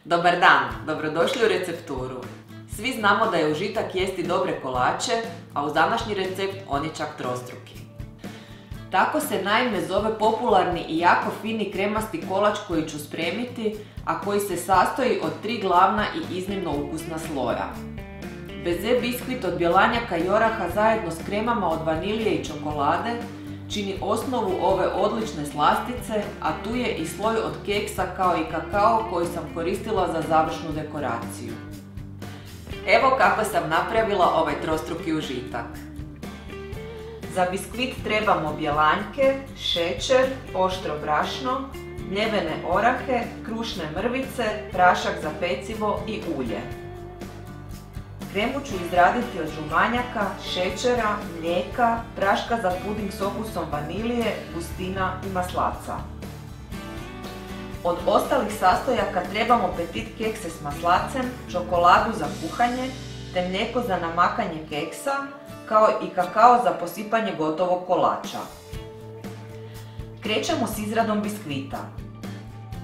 Dobar dan, dobrodošli u recepturu. Svi znamo da je užitak jesti dobre kolače, a uz današnji recept on je čak trostruki. Tako se naime zove popularni i jako fini kremasti kolač koji ću spremiti, a koji se sastoji od 3 glavna i iznimno ukusna sloja. Beze biskvit od bjelanjaka i oraha zajedno s kremama od vanilije i čokolade čini osnovu ove odlične slastice, a tu je i sloj od keksa kao i kakao koji sam koristila za završnu dekoraciju. Evo kako sam napravila ovaj trostruki užitak. Za biskvit trebamo bjelanjke, šećer, oštro brašno, mljevene orahe, krušne mrvice, prašak za pecivo i ulje. Kremu ću izraditi od žumanjaka, šećera, mlijeka, praška za puding s okusom vanilije, gustina i maslaca. Od ostalih sastojaka trebamo petit kekse s maslacem, čokoladu za kuhanje, te mlijeko za namakanje keksa, kao i kakao za posipanje gotovog kolača. Krećemo s izradom biskvita.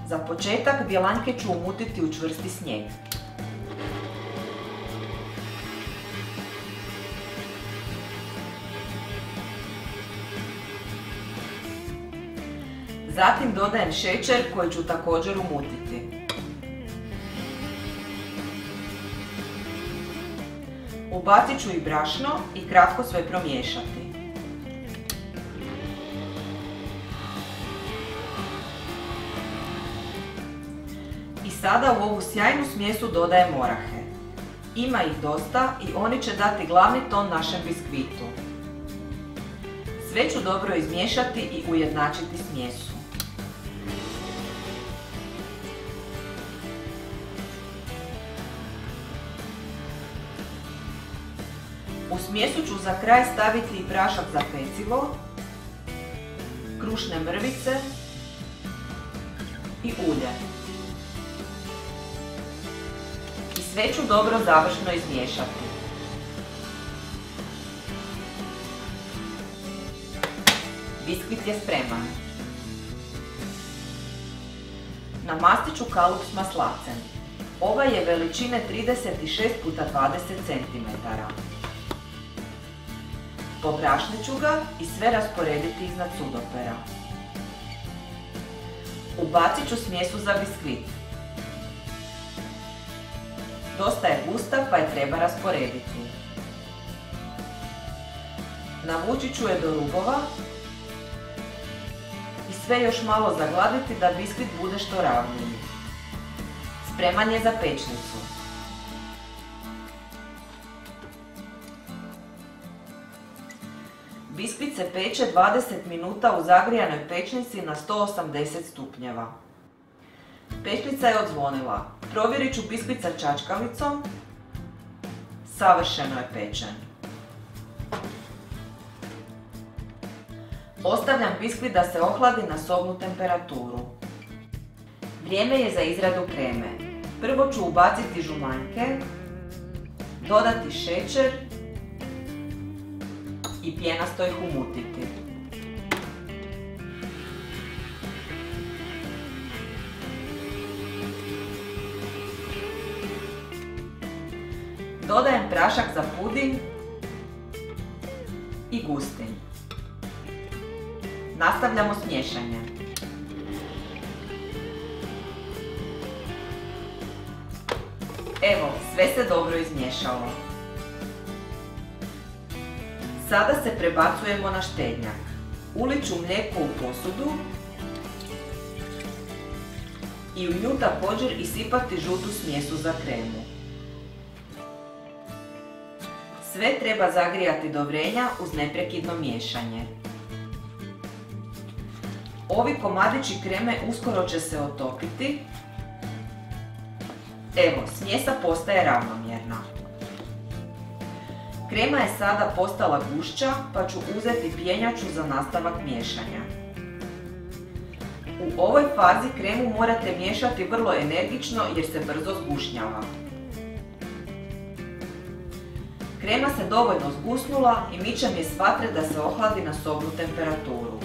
Za početak bjelanjke ću umutiti u čvrsti snijeg. Zatim dodajem šećer koji ću također umutiti. Ubacit ću i brašno i kratko sve promiješati. I sada u ovu sjajnu smjesu dodajem orahe. Ima ih dosta i oni će dati glavni ton našem biskvitu. Sve ću dobro izmiješati i ujednačiti smjesu. U smjesu ću za kraj staviti i prašak za pecivo, krušne mrvice i ulje. I sve ću dobro završno izmiješati. Biskvit je spreman. Namastit ću kalup s maslacem. Ovaj je veličine 36 x 20 cm. Pobrašnit ću ga i sve rasporediti iznad sudopera. Ubacit ću smjesu za biskvit. Dosta je gusta pa je treba rasporediti. Navučit ću je do rubova i sve još malo zagladiti da biskvit bude što ravniji. Spreman je za pećnicu. Biskvit se peče 20 minuta u zagrijanoj pećnici na 180 stupnjeva. Pećnica je odzvonila. Provjerit ću biskvit sa čačkalicom. Savršeno je pečen. Ostavljam biskvit da se ohladi na sobnu temperaturu. Vrijeme je za izradu kreme. Prvo ću ubaciti žumanjke, dodati šećer i pjenasto ih umutiti. Dodajem prašak za puding i gustin. Nastavljamo s miješanjem. Evo, sve se dobro izmiješalo. Sada se prebacujemo na štednjak. Ulit ću mlijeko u posudu i u nju također isipati žutu smjesu za kremu. Sve treba zagrijati do vrenja uz neprekidno miješanje. Ovi komadići kreme uskoro će se otopiti. Evo, smjesa postaje ravnomjerna. Krema je sada postala gušća, pa ću uzeti pjenjaču za nastavak miješanja. U ovoj fazi kremu morate miješati vrlo energično jer se brzo zgušnjava. Krema se dovoljno zgusnula i mičem je s vatre da se ohladi na sobnu temperaturu.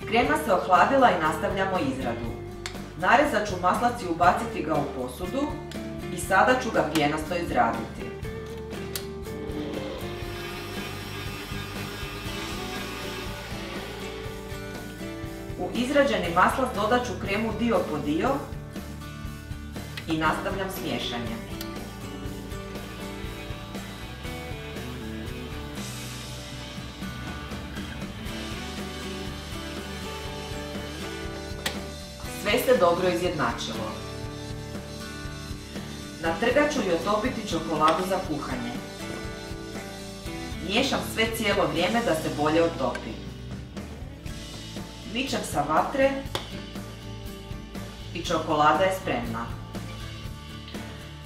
Krema se ohladila i nastavljamo izradu. Narezat ću maslac i ubaciti ga u posudu i sada ću ga pijenasto izraditi. U izrađeni maslac dodat ću kremu dio po dio i nastavljam s miješanjem. Sve se dobro izjednačilo. Natrgat ću i otopiti čokoladu za kuhanje. Miješam sve cijelo vrijeme da se bolje otopi. Mičem sa vatre i čokolada je spremna.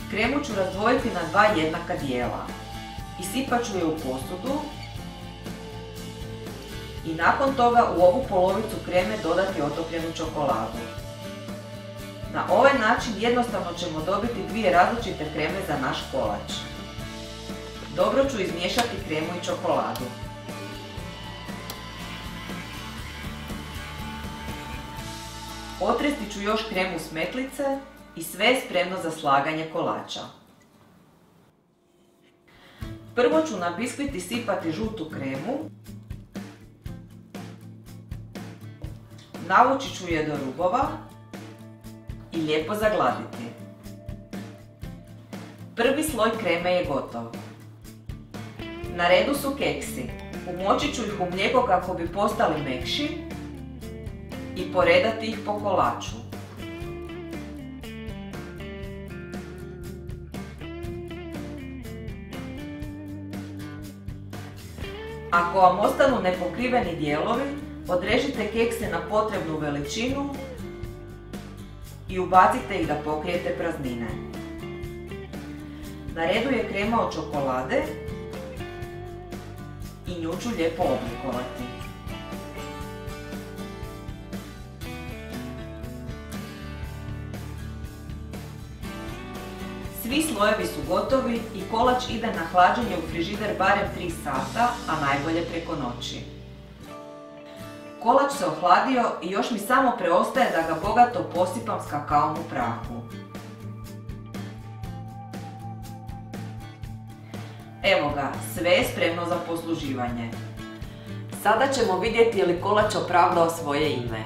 Kremu ću razdvojiti na 2 jednaka dijela. Isipat ću je u posudu i nakon toga u ovu polovicu kreme dodati otopljenu čokoladu. Na ovaj način jednostavno ćemo dobiti 2 različite kreme za naš kolač. Dobro ću izmiješati kremu i čokoladu. Otresti ću još kremu s metlice i sve je spremno za slaganje kolača. Prvo ću na biskvit isipati žutu kremu. Navući ću je do rubova i lijepo zagladiti. Prvi sloj kreme je gotov. Na redu su keksi. Umočit ću ih u mlijeko kako bi postali mekši i poredati ih po kolaču. Ako vam ostanu nepokriveni dijelovi, odrežite kekse na potrebnu veličinu i ubacite ih da pokrijete praznine. Na redu je krema od čokolade i nju ću lijepo oblikovati. Svi slojevi su gotovi i kolač ide na hlađenje u frižider barem 3 sata, a najbolje preko noći. Kolač se ohladio i još mi samo preostaje da ga bogato posipam s kakaom u prahu. Evo ga, sve je spremno za posluživanje. Sada ćemo vidjeti je li kolač opravdao svoje ime.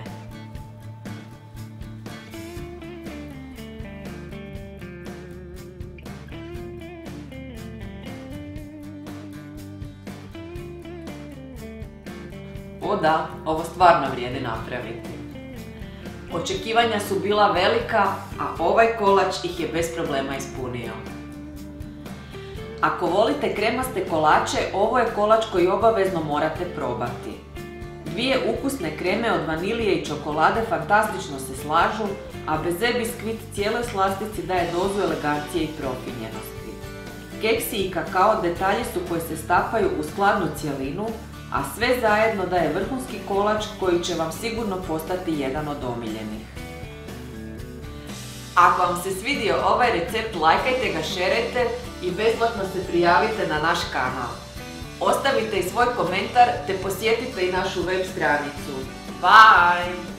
O da, ovo stvarno vrijedi napraviti. Očekivanja su bila velika, a ovaj kolač ih je bez problema ispunio. Ako volite kremaste kolače, ovo je kolač koji obavezno morate probati. 2 ukusne kreme od vanilije i čokolade fantastično se slažu, a beze biskvit cijeloj slastici daje dozu elegancije i profinjenosti. Keksi i kakao detalji su koji se stapaju u skladnu cjelinu, a sve zajedno daje vrhunski kolač koji će vam sigurno postati jedan od omiljenih. Ako vam se svidio ovaj recept, lajkajte ga, šerajte i besplatno se prijavite na naš kanal. Ostavite i svoj komentar te posjetite i našu web stranicu. Bye!